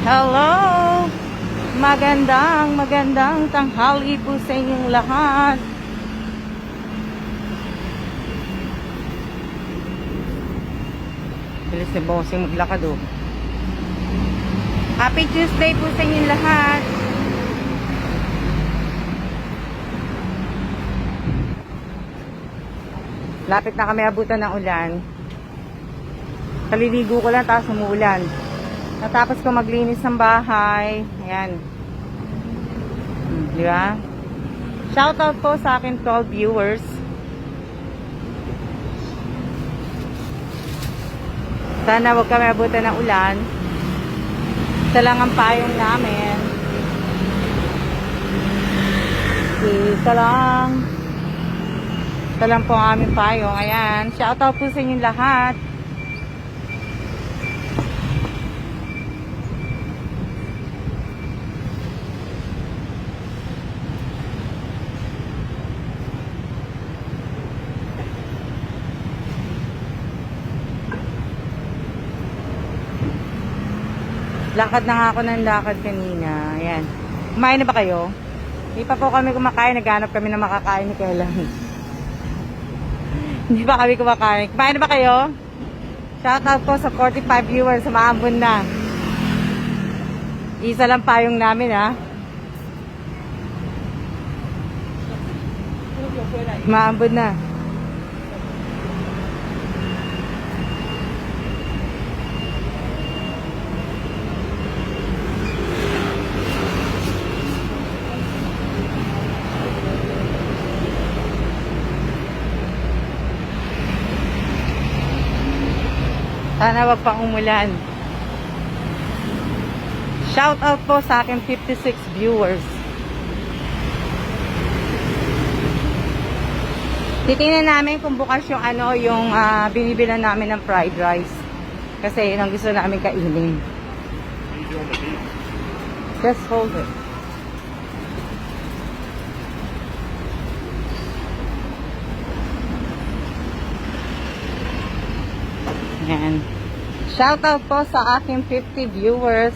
Hello! Magandang tanghali po sa inyong lahat. Bilis ni Bossing maglakad oh. Happy Tuesday po sa inyong lahat. Lapit na kami abutan ng ulan. Kaliligo ko lang tapos umuulan. Natapos ko maglinis ng bahay. Ayan. Di ba? Shoutout po sa akin 12 viewers. Sana wag kami abutan ng ulan. Isa lang ang payong namin. Isa lang. Isa lang po ang aming payong. Ayan. Shoutout po sa inyong lahat. Lakad na nga ako ng lakad kanina. Ayan. Kumain na ba kayo? Hindi pa po kami kumakain. Naghanap kami na makakain ni Kailan. Hindi pa kami kumakain. Kumain na ba kayo? Shoutout po sa 45 viewers. Maambon na. Isa lang payong namin ha. Maambon na. Sana wag pang umulan. Shout out po sa akin 56 viewers. Titingnan namin kung bukas yung yung binibilan namin ng fried rice. Kasi yun ang gusto namin kainin. Just hold it. Ayan. Shoutout po sa aking 50 viewers.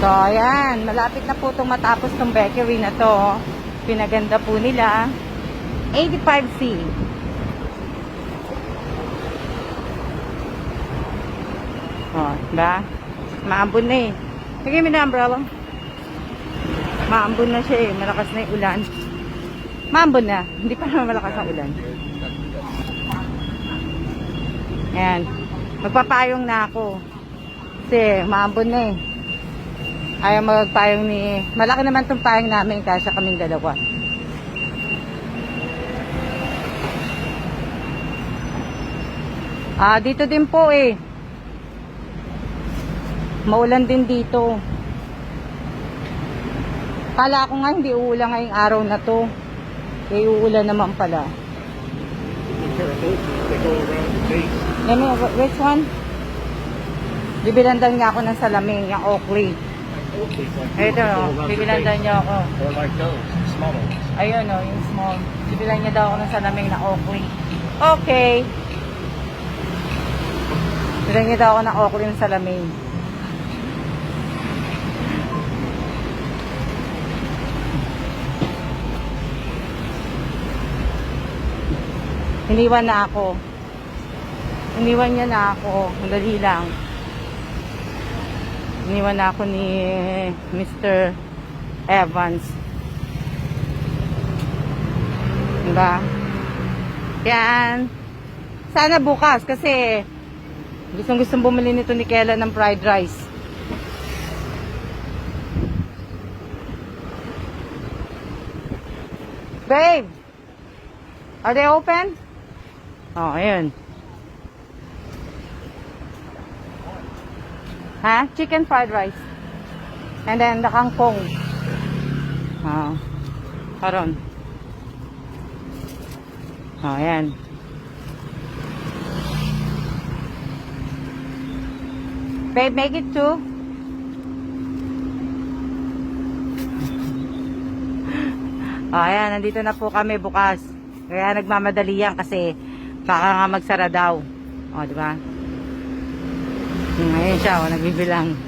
So, ayan. Malapit na po itong matapos itong bakery na to. Pinaganda po nila. 85C. Oh, diba? Maambon na eh. Sige mo na umbrella. Maambon na siya eh. Malakas na yung ulan. Maambon na. Hindi pa naman malakas ang ulan. Ayan. Magpapayong na ako. Kasi maambon na eh. Ayaw magpayong ni... Malaki naman itong payong namin. Kasya kaming dalawa. Dito din po eh. Maulan din dito. Kala ko nga hindi uulan ngayong araw na to. Kaya uulan naman pala. Which one? Bibilandan niya ako ng salamin, yung Oakley. Ito o, bibilandan niya ako. Or like those, small ones. Ayun o, yung small. Bibilan niya daw ako ng salamin na Oakley. Okay. Bibilan niya daw ako ng Oakley ng salamin. Iniwan na ako. Iniwan niya na ako. Madali lang. Iniwan na ako ni Mr. Evans. Diba? Yan. Sana bukas kasi gustong bumili nito ni Kela ng fried rice. Babe! Are they open? Oh, ayun. Ha? Chicken fried rice. And then the kangkong. Karon. Ayan. Babe, make it two. Ayan, nandito na po kami bukas. Kaya nagmamadali yan kasi baka nga magsara daw. O, di ba? Ayun siya, nagbibilang.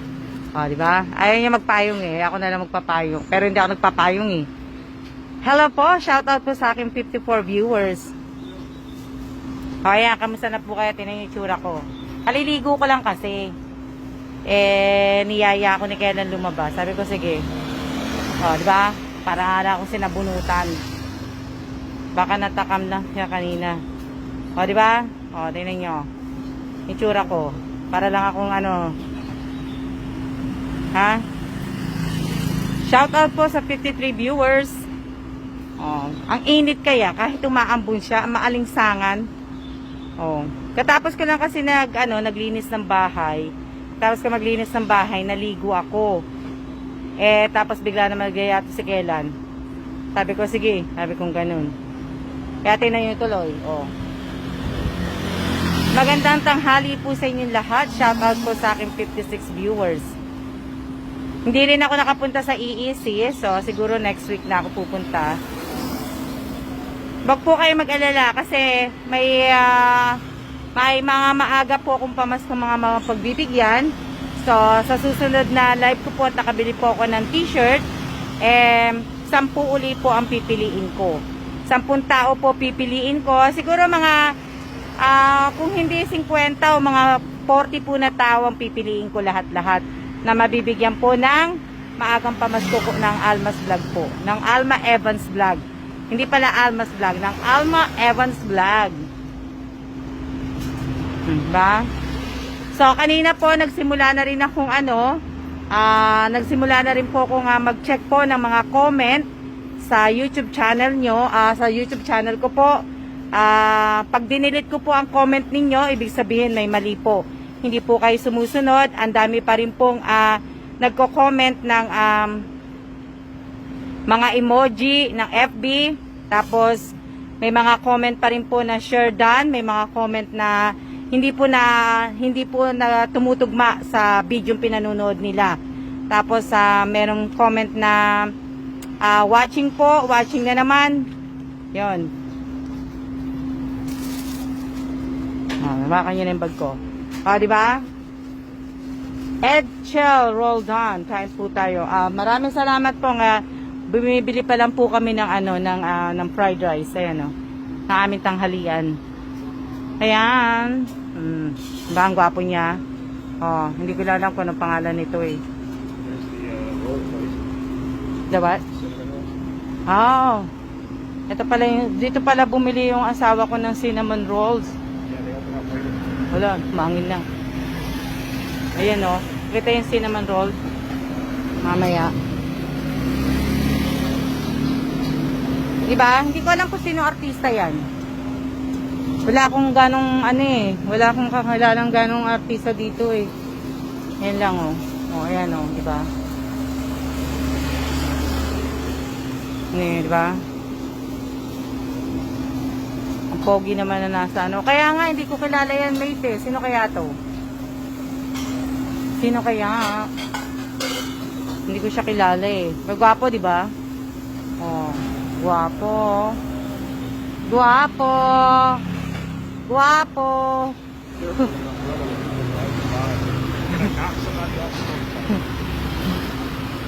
O, di ba? Ayaw niya magpayong eh. Ako na lang magpapayong. Pero hindi ako nagpapayong eh. Hello po, shoutout po sa aking 54 viewers. O, ayan, kamusta na po kaya? Tinan yung itsura ko. Kaliligo ko lang kasi. Niyaya ako ni Kenan lumabas. Sabi ko, sige. O, di ba? Para na akong sinabunutan. Baka natakam lang siya kanina. O, di ba? O, tingnan nyo. Itsura ko. Para lang akong ano. Ha? Shoutout po sa 53 viewers. O, ang init kaya. Kahit umaambon siya, maalingsangan. O. Katapos ko lang kasi naglinis ng bahay. Tapos ko maglinis ng bahay, naligo ako. Tapos bigla na magayato si Kelan. Sabi ko, sige. Sabi kong ganun. Kaya tingnan nyo tuloy. O. Magandang tanghali po sa inyong lahat. Shoutout po sa aking 56 viewers. Hindi rin ako nakapunta sa EEC. So, siguro next week na ako pupunta. Wag po kayo mag-alala kasi may mga maaga po akong pamaskong mga pagbibigyan. So, sa susunod na live ko po, nakabili po ako ng t-shirt. 10 uli po ang pipiliin ko. 10 tao po pipiliin ko. Siguro mga, kung hindi 50 o mga 40 po na tao ang pipiliin ko lahat-lahat. Na mabibigyan po ng maagang pamasko ko ng Alma's Vlog po. Ng Alma Evans Vlog. Hindi pala Alma's Vlog. Ng Alma Evans Vlog. Diba? So, kanina po, nagsimula na rin akong nagsimula na rin po akong mag-check po ng mga comment sa YouTube channel nyo. Sa YouTube channel ko po, pag dinilit ko po ang comment ninyo, ibig sabihin may mali po. Hindi po kayo sumusunod. Ang dami pa rin pong nagko-comment ng mga emoji ng FB. Tapos, may mga comment pa rin po na share done. May mga comment na hindi po na tumutugma sa video pinanonood nila. Tapos, merong comment na watching po. Watching na naman. Yun. Mabakan nyo na yung bag ko. Di ba? Ed Chell, roll down. Kain po tayo. Maraming salamat po nga. Bumibili pa lang po kami ng ng fried rice. Ayan ng aming tanghalian. Ayan. Ba ang gwapo niya? Hindi ko alam kung anong pangalan nito eh. The what? Ito pala dito pala bumili yung asawa ko ng cinnamon rolls. Wala, mangin lang. Ayan kita yung cinnamon roll. Mamaya. Diba? Hindi ko alam kung sino artista yan. Wala akong ganong wala akong kakakilalang ganong artista dito eh. Ayan lang ayan diba? Diba? Pogi naman na nasa Kaya nga, hindi ko kilala yan, mate eh. Sino kaya to? Sino kaya? Hindi ko siya kilala eh. Magwapo, di ba? Gwapo. Gwapo. Gwapo.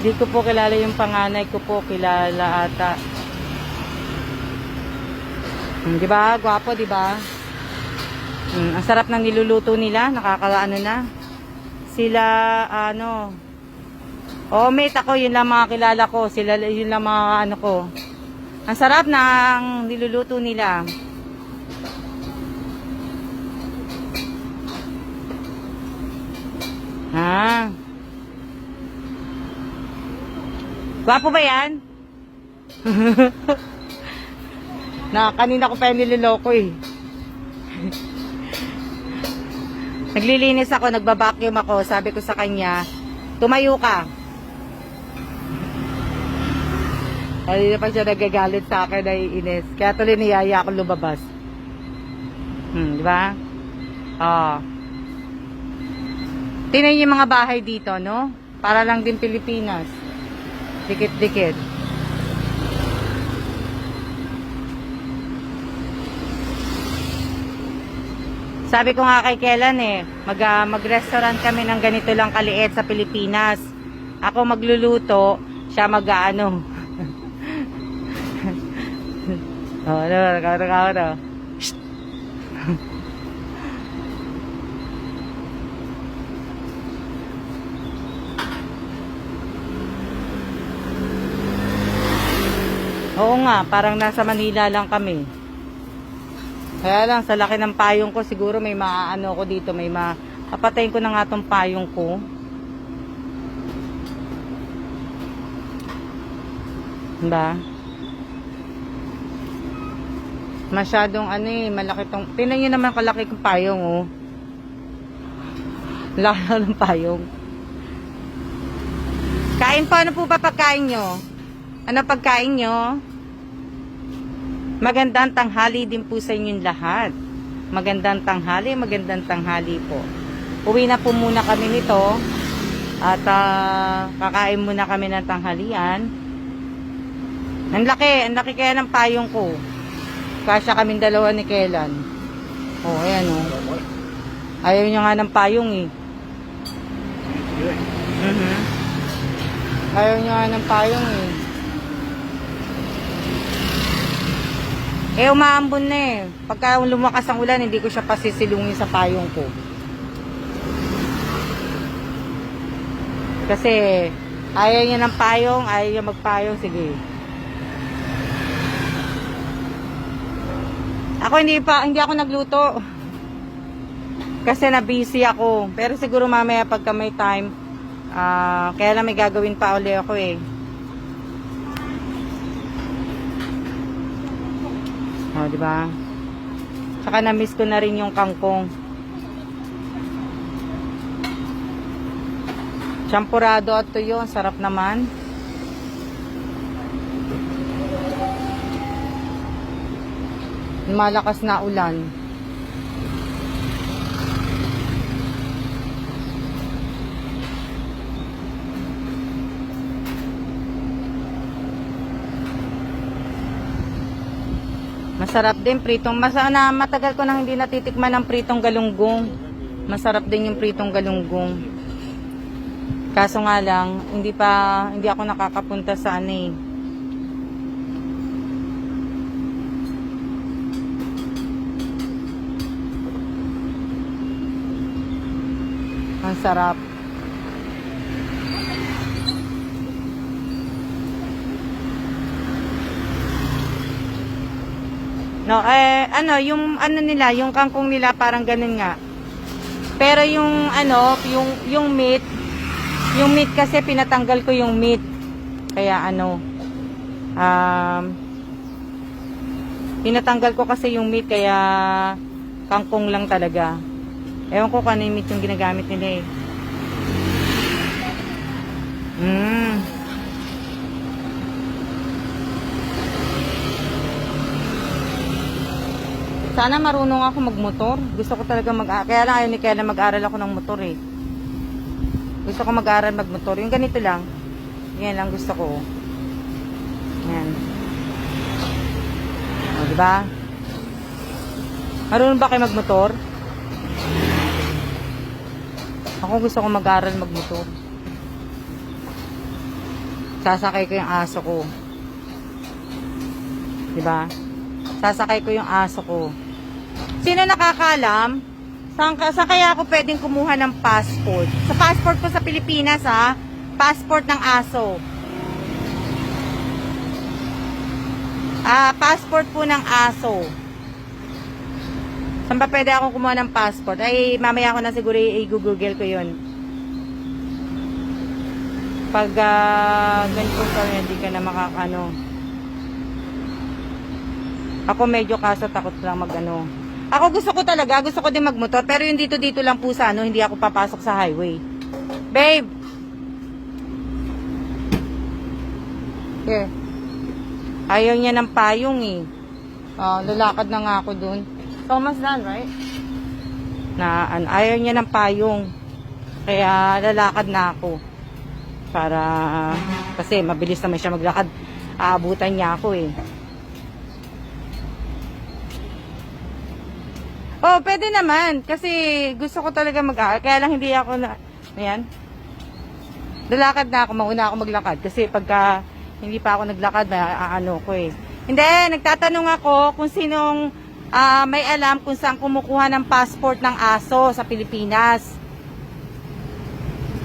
Hindi ko po kilala yung panganay ko po. Kilala ata. Diba? Gwapo, diba? Ang sarap ng niluluto nila. Nakakaano na. Sila, mate ako. Yun lang mga kilala ko. Sila, yun lang mga ko. Ang sarap ng niluluto nila. Gwapo ba yan? Kanina ko pa yung nililoko eh. Naglilinis ako, nagbabacuum ako. Sabi ko sa kanya, tumayo ka. Kanina pa siya nagagalit sa akin, naiinis. Kaya tuloy niyaya ako lumabas. Diba? Tingnan niyo yung mga bahay dito, no? Para lang din Pilipinas. Dikit-dikit. Sabi ko nga kay Kellan mag-restaurant kami ng ganito lang kaliit sa Pilipinas. Ako magluluto, siya mag-ano. Oh, ano. Oo nga, parang nasa Manila lang kami. Kaya lang, sa laki ng payong ko, siguro may maaano ko dito, papatayin ko na nga tong payong ko. Diba? Masyadong malaki tong, tingnan nyo naman kalaki kong payong, oh. Laki ng payong. Kain po, ano po ba pagkain nyo? Ano pagkain nyo? Magandang tanghali din po sa inyong lahat. Magandang tanghali po. Uwi na po muna kami nito. At kakain muna kami ng tanghalian. Ang laki kaya ng payong ko. Kasya kaming dalawa ni Kellan. Oh, ayan oh. Ayaw niya nga ng payong eh. Ayaw niya nga ng payong eh. Umaambon na eh. Pagka lumakas ang ulan, hindi ko siya pasisilungin sa payong ko. Kasi, ayaw niya ng payong, ayaw niya magpayong, sige. Ako hindi ako nagluto. Kasi na-busy ako. Pero siguro mamaya pagka may time, kaya lang may gagawin pa uli ako eh. Oh, di ba? Saka na-miss ko na rin yung kangkong. Champurado at tuyo, sarap naman. Malakas na ulan. Masarap din pritong. Matagal ko nang hindi natitikman ng pritong galunggong. Masarap din yung pritong galunggong. Kaso nga lang, hindi ako nakakapunta sa Ang sarap. No, yung kangkong nila parang ganun nga. Pero yung meat kasi pinatanggal ko yung meat. Kaya pinatanggal ko kasi yung meat kaya kangkong lang talaga. Ewan ko kung ano yung meat yung ginagamit nila eh. Sana marunong ako magmotor. Gusto ko talaga kaya lang ayaw ni Kellan mag-aral ako ng motor eh. Gusto ko mag-aral magmotor. Yung ganito lang. Yan lang gusto ko. Yan. O, diba? Marunong ba kayo magmotor? Ako gusto ko mag-aral magmotor. Sasakay ko yung aso ko. Diba? Sasakay ko yung aso ko. Sino nakakaalam? Saan kaya ako pwedeng kumuha ng passport? Sa passport ko sa Pilipinas passport ng aso. Passport po ng aso. Saan ba pwede akong kumuha ng passport? Ay, mamaya ako na siguro i-google ko yun. Pag ganito hindi ka na Ako medyo kaso takot lang Ako gusto ko din magmotor, pero yung dito lang po sa hindi ako papasok sa highway. Babe! Here. Ayaw niya ng payong eh. Lalakad na nga ako dun. Thomas done, right? Ayaw niya ng payong. Kaya lalakad na ako. Kasi mabilis naman siya maglakad. Aabutan niya ako eh. Oh, pwede naman. Kasi gusto ko talaga mag-aaral. Kaya lang hindi ako na... Ayan. Lalakad na ako. Mauna ako maglakad. Kasi pagka hindi pa ako naglakad, ano ko eh. Hindi, nagtatanong ako kung sinong may alam kung saan kumukuha ng passport ng aso sa Pilipinas.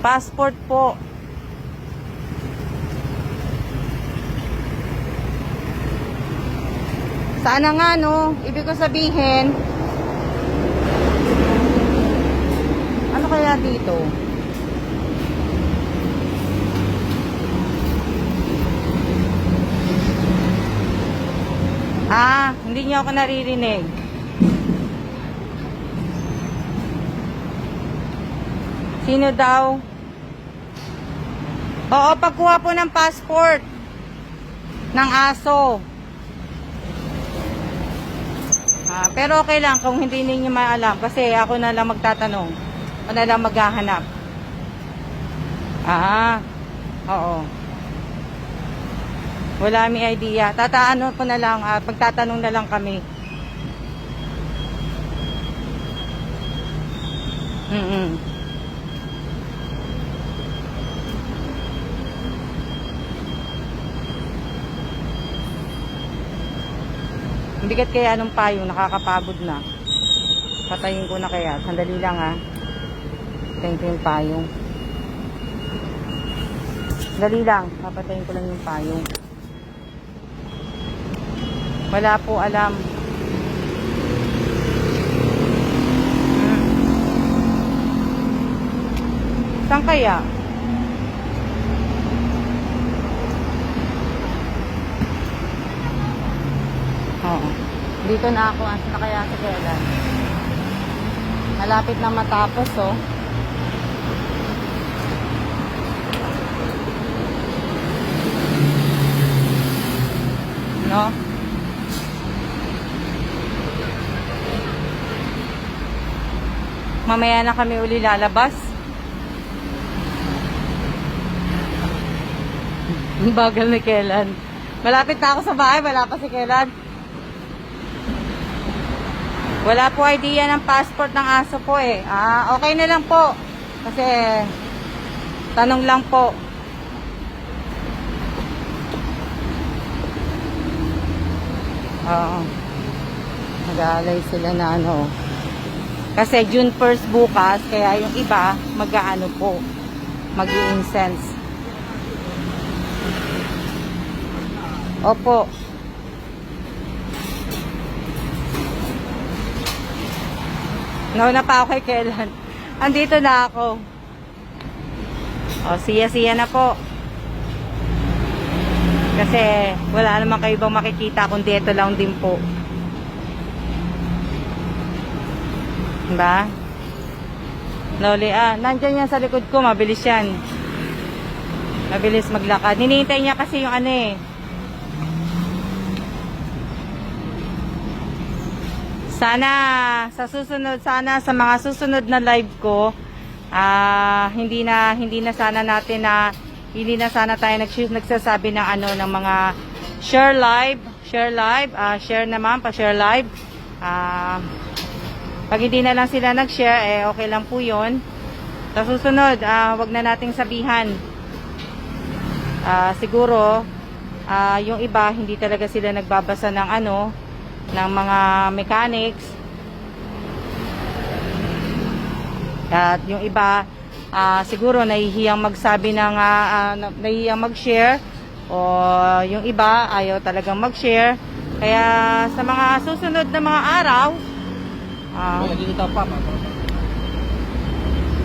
Passport po. Sana nga, no? Ibig ko sabihin, ano kaya dito? Hindi niyo ako naririnig. Sino daw? Oo, pagkuha po ng passport ng aso. Pero okay lang kung hindi ninyo maalam kasi ako na lang magtatanong. Ako na lang maghahanap. Oo. Wala may idea. Tataano ko na lang, pagtatanong na lang kami. Ang bigat kaya nung payong, nakakapagod na. Patayin ko na kaya. Sandali lang Patayin ko yung payong. Sandali lang, papatayin ko lang yung payong. Wala po alam. Saan kaya? Oo. Dito na ako. Asa na kaya sa kailan? Malapit na matapos, oh. No? Mamaya na kami uli lalabas. Ang bagal ni Kailan. Malapit na ako sa bahay, wala pa si Kailan. Wala po idea ng passport ng aso po eh. Okay na lang po. Kasi tanong lang po. Oo. Nag-aalay sila na ano. Kasi June 1st bukas, kaya yung iba mag-aano po, mag-i-incense. Opo. Nauna pa ako kay Kailan. Andito na ako. O, siya na po. Kasi wala naman kayo ibang makikita kundi ito lang din po. Diba? Loli, nandyan yan sa likod ko. Mabilis yan. Mabilis maglakad. Hinihintay niya kasi yung ano eh. Sana sa mga susunod na live ko, hindi na sana tayo nagsasabi ng ano ng mga share live, share naman pa share live. Pag hindi na lang sila nag-share, okay lang po 'yon. Sa susunod, wag na nating sabihan. Siguro yung iba hindi talaga sila nagbabasa ng ano ng mga mechanics. At yung iba siguro nahihiyang magsabi ng nahihiyang mag-share, o yung iba ayaw talagang mag-share. Kaya sa mga susunod na mga araw,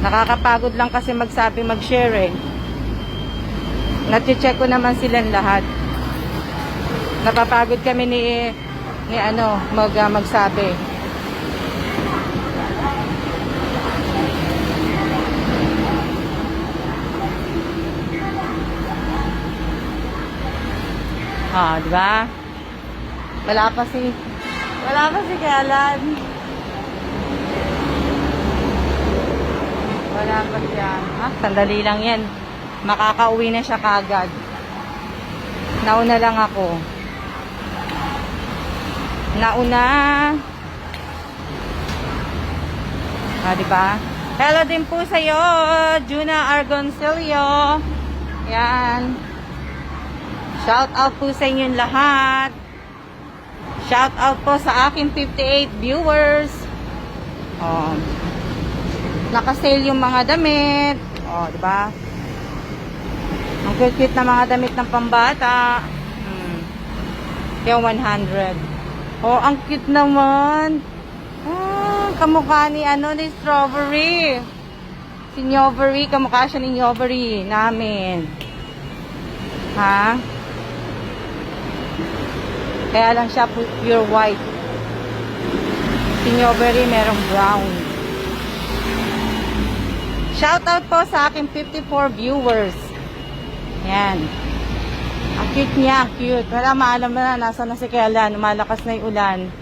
nakakapagod lang kasi magsabi, mag-share eh. Nati-check ko naman silang lahat. Napapagod kami ni magsabi. Diba? Wala pa si Kailan. Wala pa siya. Sandali lang yan. Makakauwi na siya kagad. Nauna lang ako. Diba? Hello din po sa'yo, Juna Argoncillo. Yan. Shout out po sa inyong lahat. Shout out po sa aking 58 viewers. Naka-sale yung mga damit. Diba? Ang cute na mga damit ng pambata. Kaya 100. Ang cute naman. Kamukha ni ni Strawberry. Si Nyovery, kamukha siya ni Nyovery namin. Ha? Kaya lang siya pure white. Si Nyovery merong brown. Shoutout po sa aking 54 viewers. Yan. Ang cute niya, cute. Wala maalam na, nasa na si Kela. Lumalakas na yung ulan.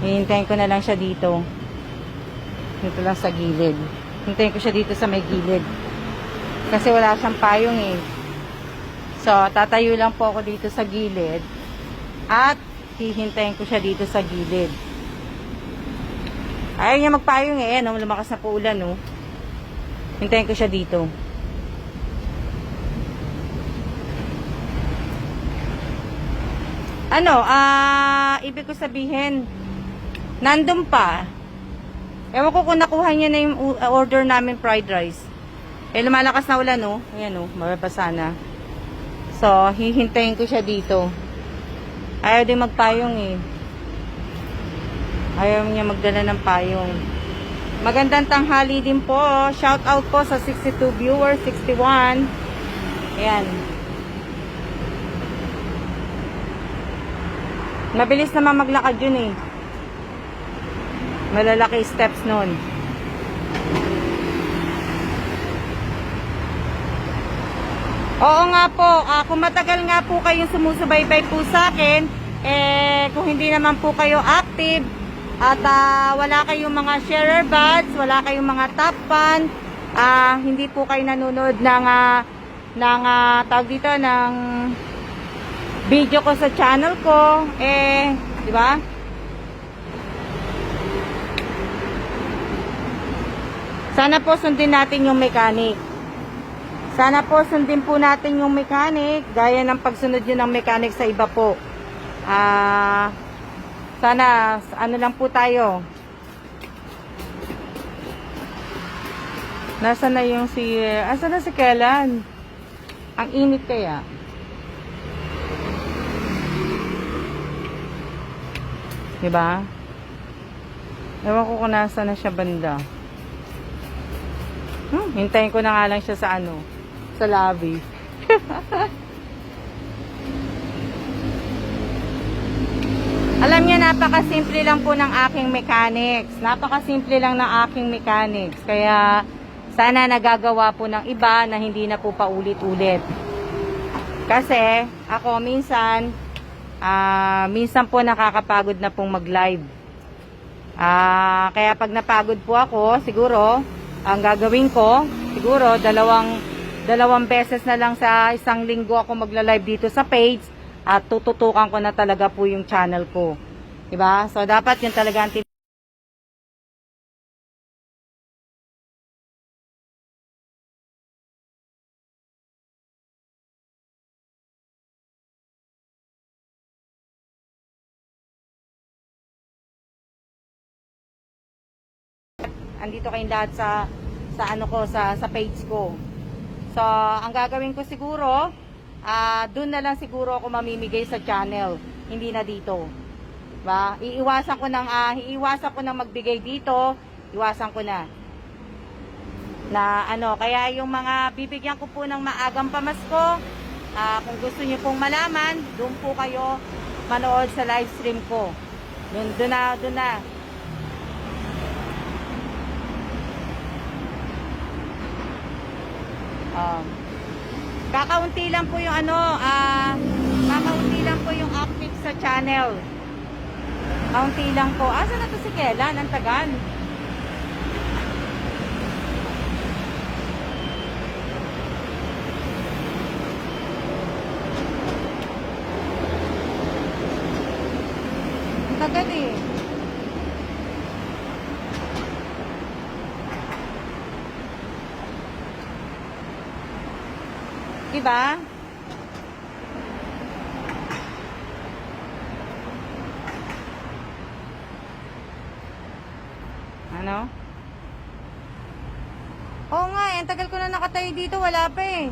Hihintayin ko na lang siya dito. Dito lang sa gilid. Hintayin ko siya dito sa may gilid. Kasi wala siyang payong eh. So, tatayo lang po ako dito sa gilid. At, hihintayin ko siya dito sa gilid. Ayaw niya magpayong eh. Lumakas na po ulan, no? Hintayin ko siya dito. Ibig ko sabihin, nandun pa. Ewan ko kung nakuha niya na yung order namin fried rice. Lumalakas na ulan, no? Ayan, no? Mababasa na. So, hihintayin ko siya dito. Ayaw din magpayong, eh. Ayaw niya magdala ng payong. Magandang tanghali din po. Shout out po sa 62 viewers, 61. Ayan. Mabilis naman maglakad yun, eh. Malalaki steps nun. Oo nga po, kung matagal nga po kayong sumusubaybay po sa akin, kung hindi naman po kayo active, at wala kayong mga sharer buds, wala kayong mga top fan, hindi po kayo nanonood ng tawag dito, ng video ko sa channel ko, di ba? Sana po sundin natin yung mechanic. Sana po sundin po natin yung mechanic, gaya ng pagsunod yun ng mechanic sa iba po. Sana, lang po tayo. Nasa na yung asa na si Kellan? Ang init kaya. Diba? Ewan ko kung nasa na siya banda. Hintayin ko na nga lang siya sa sa lobby. Alam niyo, napakasimple lang po ng aking mechanics. Napakasimple lang ng aking mechanics. Kaya, sana nagagawa po ng iba na hindi na po paulit-ulit. Kasi, ako minsan po nakakapagod na pong mag-live. Kaya pag napagod po ako, siguro, ang gagawin ko, siguro, dalawang beses na lang sa isang linggo ako magla-live dito sa page at tututukan ko na talaga po yung channel ko. Diba? So, dapat yun talaga ang andito kayong lahat sa page ko. So, ang gagawin ko siguro, doon na lang siguro ako mamimigay sa channel, hindi na dito. Diba? Iiwasan ko nang magbigay dito, iwasan ko na. Kaya yung mga bibigyan ko po ng maagang pamasko, kung gusto niyo pong malaman, doon po kayo manood sa live stream ko. Doon na. Kakaunti lang po yung kakaunti lang po yung active sa channel. Kaunti lang po. Asa na to si Kellan? Ang tagal. Ang tagal eh. Diba? Ano? Oo nga, ang tagal ko na nakatayo dito, wala pa eh.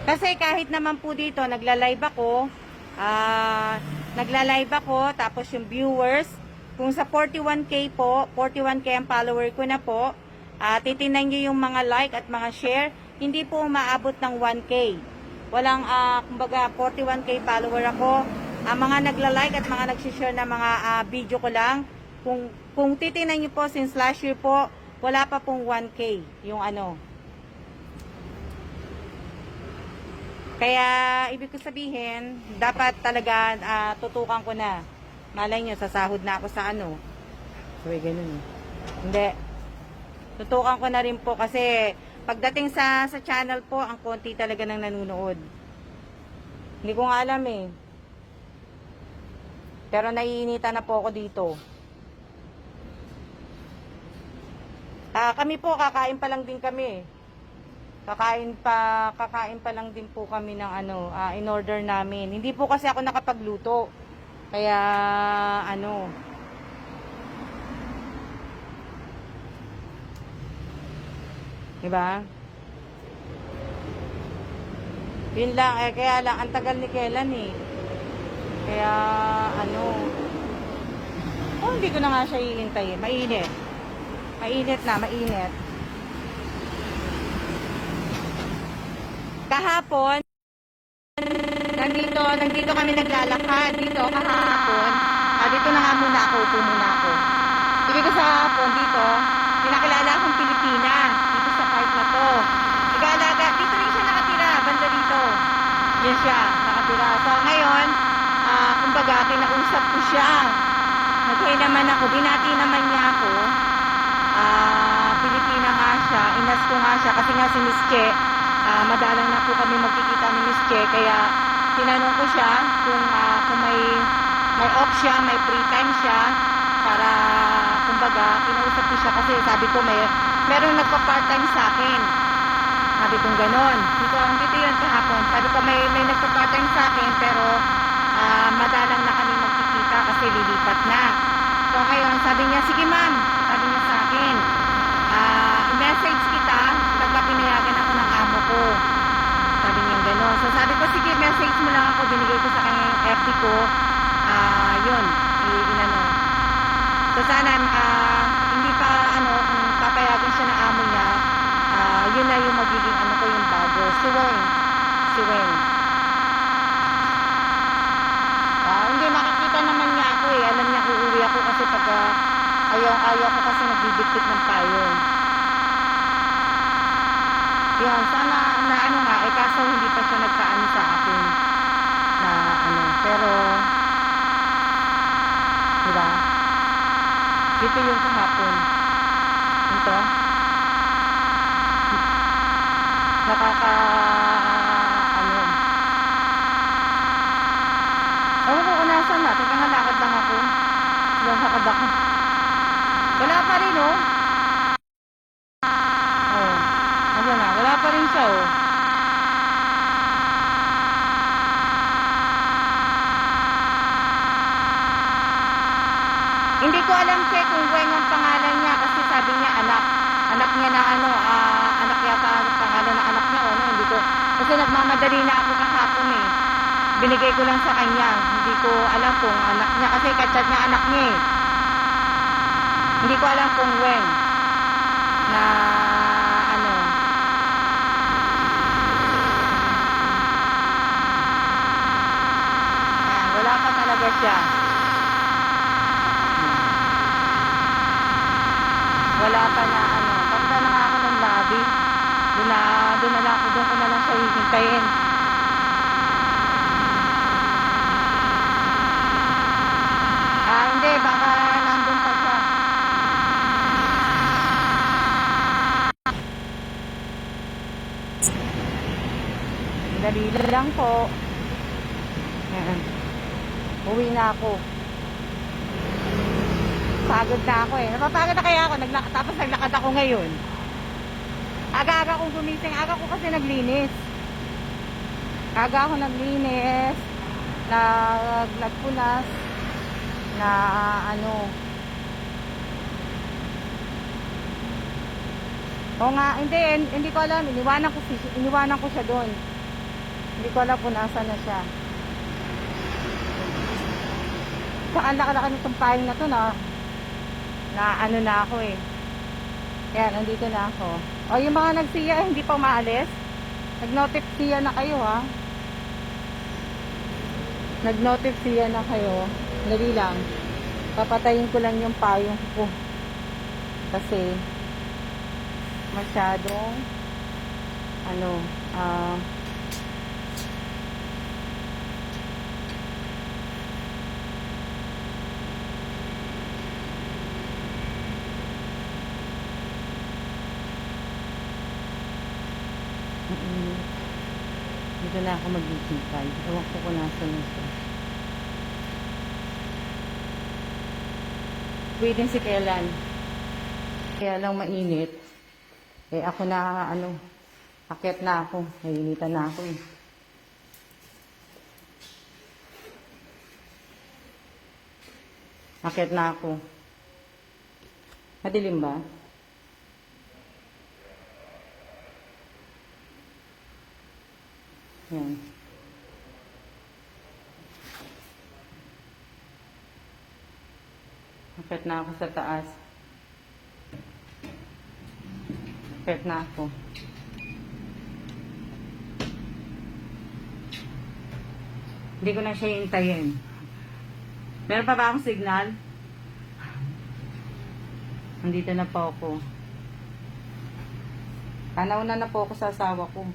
Kasi kahit naman po dito, nagla-live ako, tapos yung viewers, kung sa 41k po, 41k ang follower ko na po, titingnan nyo yung mga like at mga share, hindi po umaabot ng 1k. Walang, kumbaga, 41k follower ako. Ang mga nagla-like at mga nagsishare na mga video ko lang, kung titingnan nyo po, since last year po, wala pa pong 1k yung ano. Kaya, ibig ko sabihin, dapat talaga tutukan ko na. Malay nyo, sasahod na ako sa ano. Uy, ganun. Hindi. Tutukan ko na rin po kasi pagdating sa channel po, ang konti talaga ng nanonood. Hindi ko nga alam eh. Pero naiinitan na po ako dito. Kami po, kakain pa lang din kami. Kakain pa lang din po kami ng ano, in order namin. Hindi po kasi ako nakapagluto. Kaya, ano. Diba? Yun lang, kaya lang, ang tagal ni Kellan eh. Kaya, ano. Oh, hindi ko na nga siya hihintayin. Mainit. Mainit na, mainit. Kahapon, nandito kami naglalakad. Dito, kahapon. Dito na nga muna ako, upo muna ako. Ibig ko sa hapon, dito, pinakilala akong Pilipina. Dito sa park na to. Nag-aalaga, dito rin siya nakatira, banda dito. Yan siya, nakatira. So, ngayon, kumbaga, kinausap ko siya. Nag-hi naman ako, binati naman niya ako. Pilipina nga siya, inas ko nga siya, kasi nga si Miss Che, madalang na po kami magkikita ni Miss Che, kaya tinanong ko siya kung may off siya, may free time siya, para kumbaga kinausap ko siya kasi sabi ko meron nagpa-part time sa akin. Sabi ko ganon. Dito yun kahapon. Sabi ko may nagpa-part time sa akin pero madalang na kami magkikita kasi lilipat na. So ngayon sabi niya, sige ma'am, sabi niya sa akin, i-message kita pagka pinayagan ako ng amo ko. Sabi niya gano'n. So sabi ko, sige, message mo lang ako. Binigay ko sa kanya yung FB ko. Yun, inano. So sana, hindi pa, kung papayagan siya ng amo niya, yun na yung magiging, ko yung bago. Si Weng. Hindi, makikita naman niya ako eh. Alam niya, uuwi ako kasi pag ayaw ko kasi nagbibitbit ng payon. Yan, sana na kaso hindi pa siya nagkaano sa akin na pero diba? Dito yung kahapon. Ito. Ewan ko kung nasan na. Teka nga, lakad lang ako. Lakad ako. Wala pa rin, oh. Ayan na, wala pa rin siya, oh. Hindi ko alam siya kung Weng ang pangalan niya kasi sabi niya anak niya na anak yata ang pangalan ng anak niya, hindi ko, kasi nagmamadali na ako kahapon eh. Binigay ko lang sa kanya, hindi ko alam kung anak niya kasi kachat niya anak niya eh. Hindi ko alam kung Weng na wala pa talaga siya. Wala pa na pagka na nga ako ng lobby, doon ko na lang siya hihintayin. Hindi, baka nandun pa siya. Dali lang po. Yan. Uwi na ako. Pagod na ako eh. Napapagod na kaya ako. Tapos naglakad ako ngayon. Aga-aga kong gumising. Aga ko kasi naglinis. Aga ako naglinis. Nagpunas. Na ano. O nga, hindi ko alam. Iniwanan ko siya doon. Hindi ko alam kung nasaan na siya. Saka ang laki-laki nitong paling na to na ano na ako eh. Yan, nandito na ako. O, yung mga nagsiya, hindi pa umaalis. Nag-notify siya na kayo, ha? Nag-notify siya na kayo. Dali lang. Papatayin ko lang yung payong ko. Kasi, masyadong, dito na ako maghihintay. Ewan ko kung nasa na siya. Pwede si Kailan. Kaya lang mainit. Eh ako na akyat na ako. Nainitan na ako eh. Akyat na ako. Madilim ba? Yan. Akyat na ako sa taas. Akyat na ako. Hindi ko na siya hintayin. Meron pa ba akong signal? Nandito na po ako. Nauna na po ako sa asawa ko.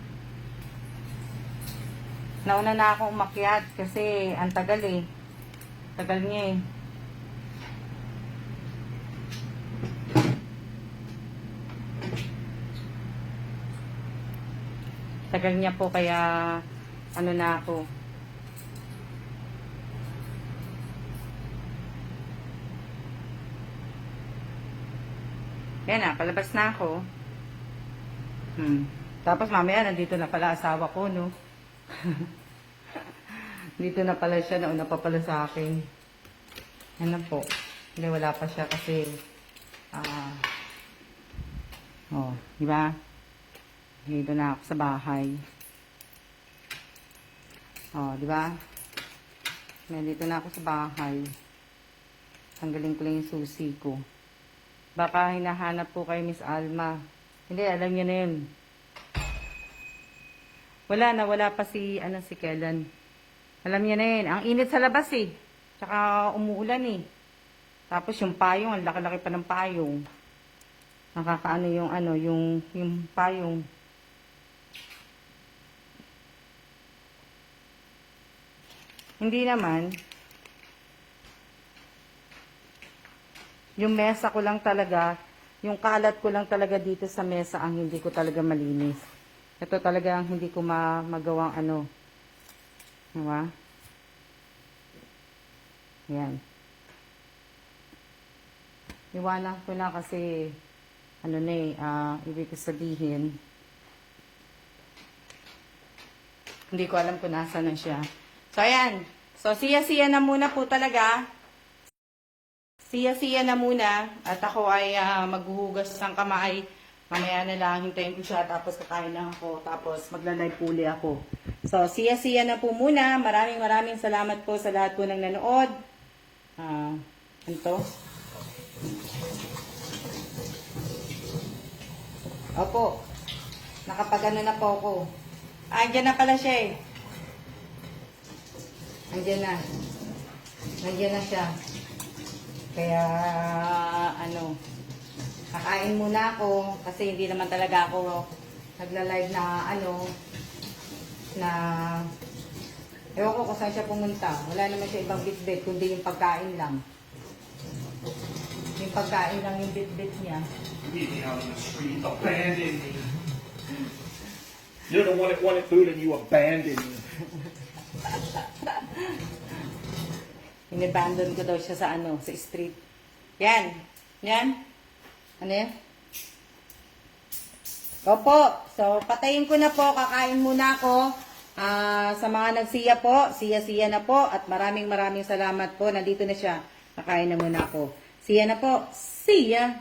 Nauna na akong umakyat kasi ang tagal eh. Tagal niya eh. Tagal niya po kaya na ako. Yan na, palabas na ako. Tapos mamaya nandito na pala asawa ko, no? Dito na pala siya, nauna pa pala sa akin. Yan na po. Hindi, wala pa siya kasi di ba? Dito na ako sa bahay. Di ba? Dito na ako sa bahay. Tanggalin ko lang yung susi ko. Baka hinahanap po kay Miss Alma. Hindi, alam niya na yun. Wala pa si Kailan. Alam niya na yun. Ang init sa labas eh. Tsaka umuulan eh. Tapos yung payong, ang laki-laki pa ng payong. Nakakaano yung payong. Hindi naman. Yung mesa ko lang talaga, yung kalat ko lang talaga dito sa mesa ang hindi ko talaga malinis. Ito talaga ang hindi ko magawang Diba? Yan. Iwanan ko na kasi ibig ko sabihin hindi ko alam kung nasa na siya. So, ayan. So, siya-siya na muna po talaga. Siya-siya na muna. At ako ay maghuhugas ng kamay. Mamaya na lang, hintayin ko siya. Tapos kakain lang ako. Tapos magla-live puli ako. So, siya-siya na po muna. Maraming salamat po sa lahat po ng nanood. Opo. Nakapagano na po ako. Andyan na pala siya eh. Andyan na siya. Kaya, kakain muna ako kasi hindi naman talaga ako nagla-live na ewan ko kung saan siya pumunta. Wala naman siya ibang bit-bit kundi yung pagkain lang. Yung pagkain lang yung bit-bit niya. Leave me out on the street, abandon me. You're the one that wanted food and you abandoned me. Inabandon ko daw siya sa sa street. Yan. Yan. Ano yan? Opo. So, patayin ko na po. Kakain muna ako. Sa mga nagsiya po, siya na po. At maraming salamat po. Nandito na siya. Kakain na muna ako. Siya na po. Siya.